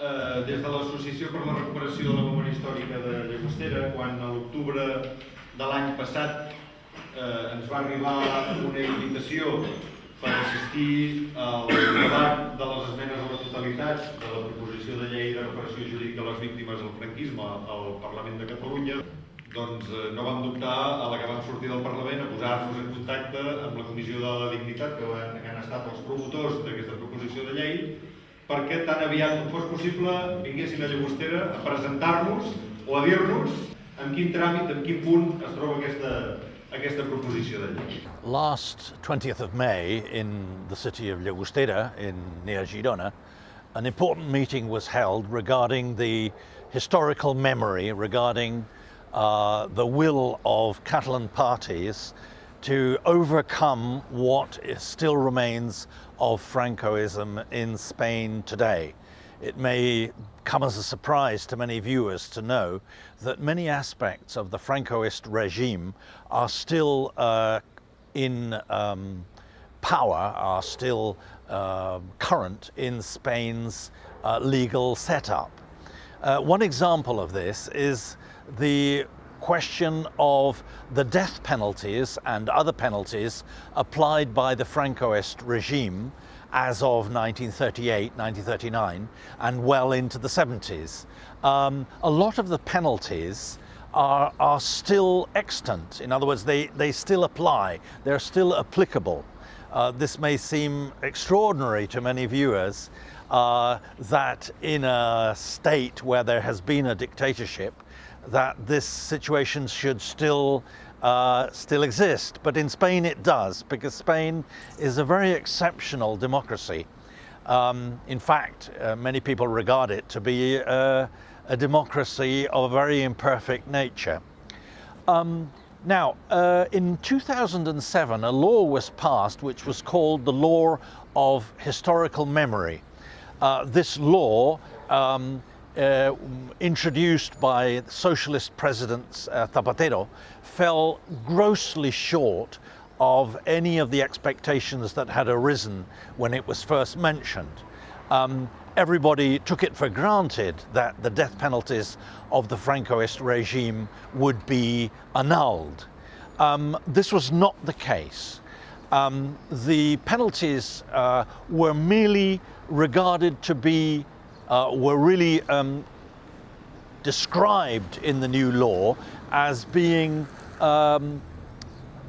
des de l'Associació per la Recuperació de la Memòria Històrica de Llagostera, quan a l'octubre de l'any passat ens va arribar una invitació per assistir al debat de les esmenes a la totalitat de la proposició de llei de reparació jurídica a les víctimes del franquisme al Parlament de Catalunya, doncs no vam dubtar, a la que vam sortir del Parlament, a posar-nos en contacte amb la Comissió de la Dignitat, que han estat els promotors d'aquesta proposició de llei, perquè tan aviat com fos possible vinguessin a Llagostera a presentar-nos o a dir-nos en quin tràmit, en quin punt es troba aquesta proposició de llei. Last 20th of May in the city of Llagostera, near Girona, an important meeting was held regarding the historical memory, regarding the will of Catalan parties to overcome what still remains of Francoism in Spain today. It may come as a surprise to many viewers to know that many aspects of the Francoist regime are still in power, are still current in Spain's legal setup. One example of this is the question of the death penalties and other penalties applied by the Francoist regime as of 1938, 1939, and well into the 70s. A lot of the penalties are still extant. In other words, they still apply, they're still applicable. This may seem extraordinary to many viewers, that in a state where there has been a dictatorship, that this situation should still exist. But in Spain it does, because Spain is a very exceptional democracy. In fact, many people regard it to be a democracy of a very imperfect nature. Now, in 2007, a law was passed which was called the Law of Historical Memory. This law, introduced by Socialist President Zapatero, fell grossly short of any of the expectations that had arisen when it was first mentioned. Everybody took it for granted that the death penalties of the Francoist regime would be annulled. This was not the case. The penalties were merely regarded to be were really described in the new law as being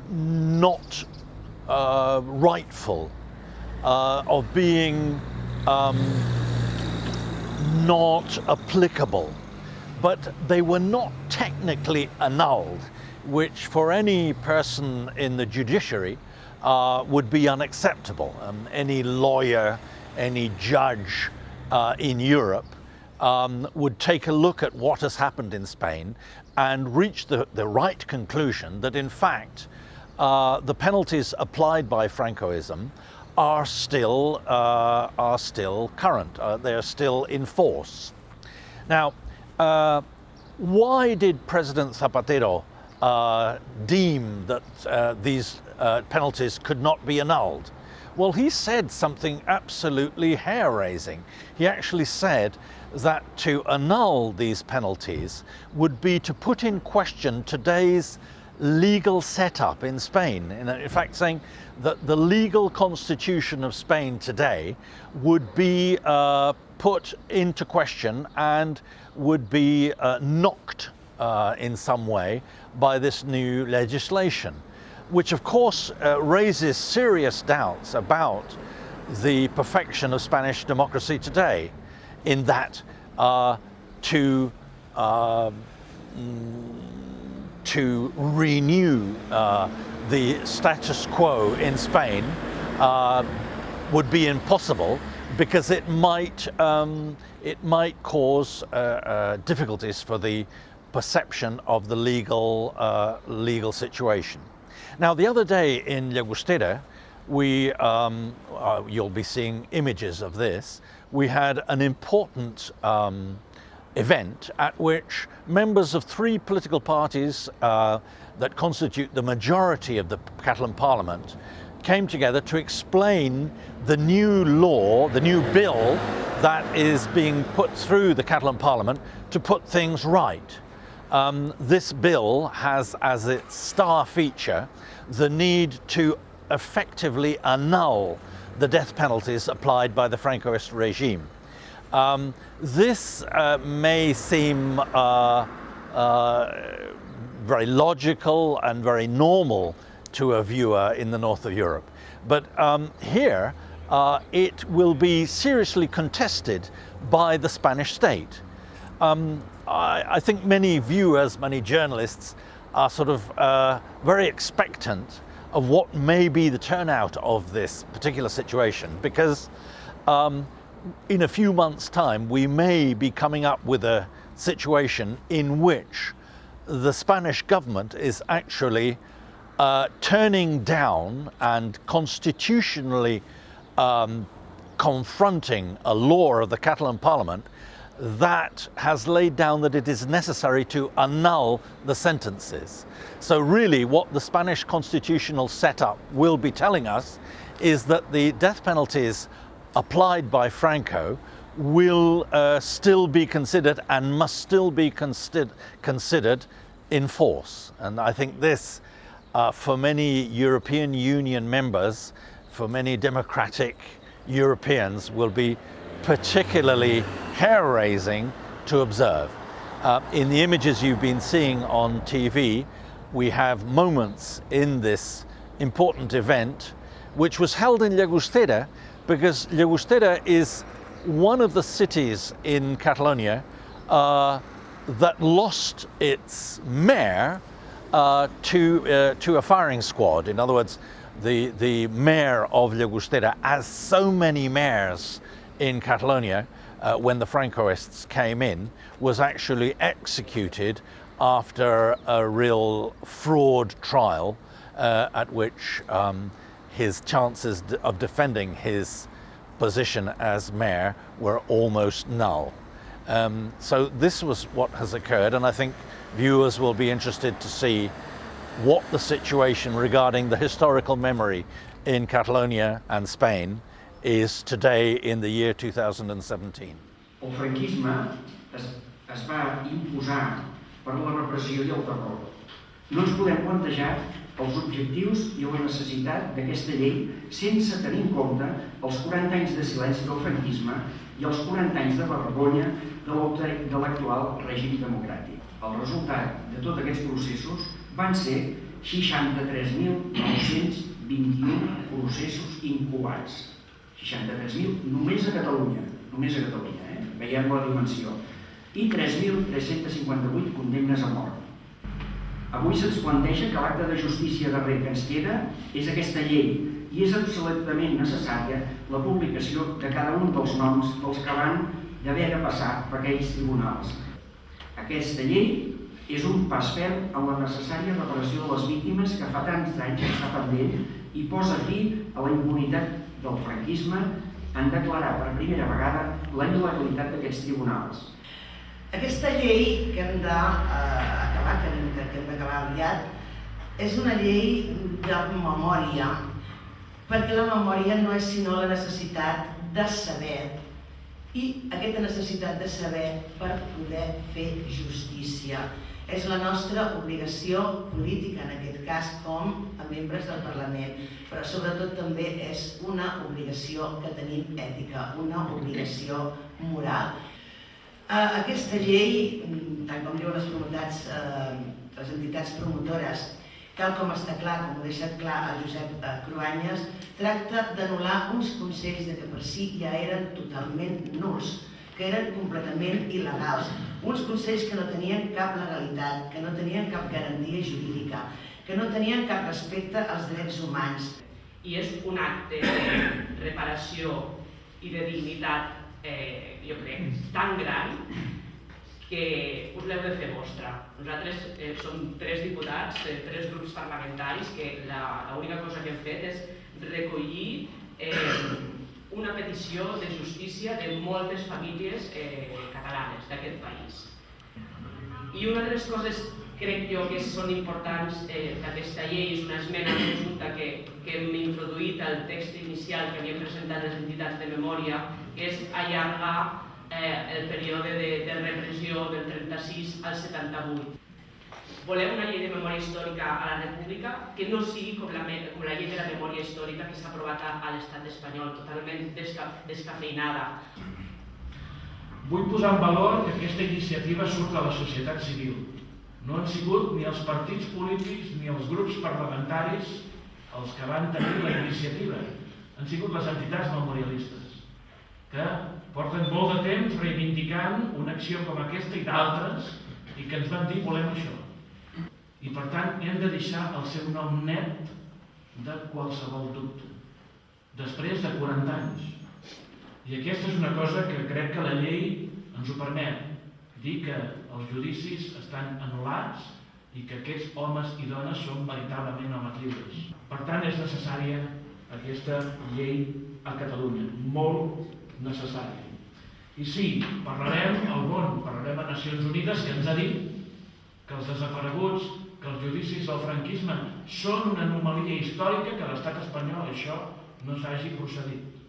not rightful, of being not applicable, but they were not technically annulled, which for any person in the judiciary would be unacceptable. Any lawyer, any judge in Europe would take a look at what has happened in Spain and reach the right conclusion that in fact the penalties applied by Francoism are still current, they are still in force. Now, why did President Zapatero deem that these penalties could not be annulled? Well, he said something absolutely hair-raising. He actually said that to annul these penalties would be to put in question today's legal setup in Spain. In fact, saying that the legal constitution of Spain today would be put into question and would be knocked in some way by this new legislation, which of course raises serious doubts about the perfection of Spanish democracy today, in that to renew the status quo in Spain would be impossible, because it might cause difficulties for the perception of the legal situation. Now, the other day in Llagostera, you'll be seeing images of this, we had an important event at which members of 3 political parties that constitute the majority of the Catalan Parliament came together to explain the new law, the new bill that is being put through the Catalan Parliament to put things right. This bill has as its star feature the need to effectively annul the death penalties applied by the Francoist regime. This may seem very logical and very normal to a viewer in the north of Europe, but here it will be seriously contested by the Spanish state. I think many viewers, many journalists are sort of very expectant of what may be the turnout of this particular situation, because in a few months' time we may be coming up with a situation in which the Spanish government is actually turning down and constitutionally confronting a law of the Catalan Parliament that has laid down that it is necessary to annul the sentences. So really what the Spanish constitutional setup will be telling us is that the death penalties applied by Franco will still be considered and must still be considered in force. And I think this, for many European Union members, for many democratic Europeans, will be particularly hair-raising to observe. In the images you've been seeing on TV, we have moments in this important event which was held in Llagostera, because Llagostera is one of the cities in Catalonia that lost its mayor to a firing squad. In other words, the mayor of Llagostera, as so many mayors in Catalonia when the Francoists came in, was actually executed after a real fraud trial at which his chances of defending his position as mayor were almost null. So this was what has occurred, and I think viewers will be interested to see what the situation regarding the historical memory in Catalonia and Spain is today in the year 2017. El franquisme es va imposar per la repressió i el terror. No ens podem plantejar els objectius i la necessitat d'aquesta llei sense tenir en compte els 40 anys de silenci del franquisme i els 40 anys de vergonya de l'actual règim democràtic. El resultat de tots aquests processos van ser 63.921 processos incubats. 63.000 només a Catalunya, veiem la dimensió, i 3.358 condemnes a mort. Avui se'ns planteja que l'acte de justícia darrer que ens queda és aquesta llei i és absolutament necessària la publicació de cada un dels noms dels que van d'haver de passar per aquells tribunals. Aquesta llei és un pas ferm en la necessària reparació de les víctimes que fa tants anys que està pendent i posa fi a la impunitat del franquisme en declarar per primera vegada la il·legalitat d'aquests tribunals. Aquesta llei que hem d'acabar, aviat, és una llei de memòria, perquè la memòria no és sinó la necessitat de saber, i aquesta necessitat de saber per poder fer justícia. És la nostra obligació política, en aquest cas, com a membres del Parlament, però sobretot també és una obligació que tenim ètica, una obligació moral. Aquesta llei, tal com diuen les entitats promotores, tal com està clar, com ho ha deixat clar el Josep Cruanyes, tracta d'anul·lar uns consells que per si ja eren totalment nuls, que eren completament il·legals, uns consells que no tenien cap legalitat, que no tenien cap garantia jurídica, que no tenien cap respecte als drets humans. I és un acte de reparació i de dignitat, jo crec, tan gran que us l'heu de fer vostra. Nosaltres som 3 diputats, 3 grups parlamentaris, que l'única cosa que hem fet és recollir una petició de justícia de moltes famílies catalanes d'aquest país. I una de les coses, crec jo, que són importants d'aquesta llei és una esmena conjunta que hem introduït mica el text inicial que havien presentat les entitats de memòria, que és allargar el període de repressió del 36 al 78. Volem una llei de memòria històrica a la República que no sigui com la llei de la memòria històrica que s'ha aprovat a l'estat espanyol, totalment descafeinada. Vull posar en valor que aquesta iniciativa surt de la societat civil. No han sigut ni els partits polítics ni els grups parlamentaris els que van tenir la iniciativa. Han sigut les entitats memorialistes, que porten molt de temps reivindicant una acció com aquesta i d'altres i que ens van dir volem això. I per tant hem de deixar el seu nom net de qualsevol dubte, després de 40 anys. I aquesta és una cosa que crec que la llei ens ho permet, dir que els judicis estan anul·lats i que aquests homes i dones són veritablement homes lliures. Per tant, és necessària aquesta llei a Catalunya, molt necessària. I sí, parlarem al món, parlarem a Nacions Unides, que ens ha dit que els desapareguts, que els judicis del franquisme són una anomalia històrica, que a l'estat espanyol això no s'hagi procedit.